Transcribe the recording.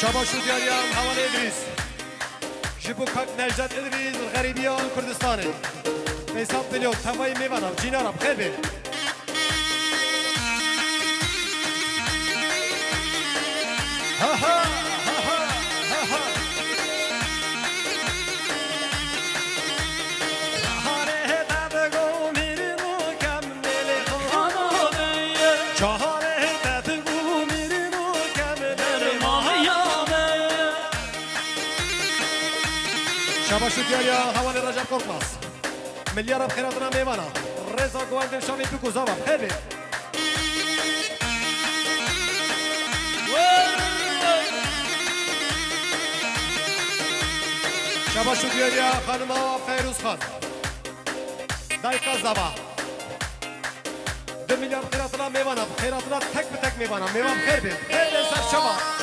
شباشو دیاریان حوال ادریس جبو کاک نجات ادریس الغریبیان کردستان حساب دلیو تفای میوانم جینارم خیر بید ها ها ها ها ها ها شباشو دیاریا حوال رجب korkmaz milyar خیراتنا میوانا رضا گواندن شامی پیکو زاوا خیر بید شباشو دیاریا خانما فیروز خان دایقا زاوا 2 میلیارد خیراتنا میوانا خیراتنا تک به تک میوانا میوان خیر بید خیر سر شما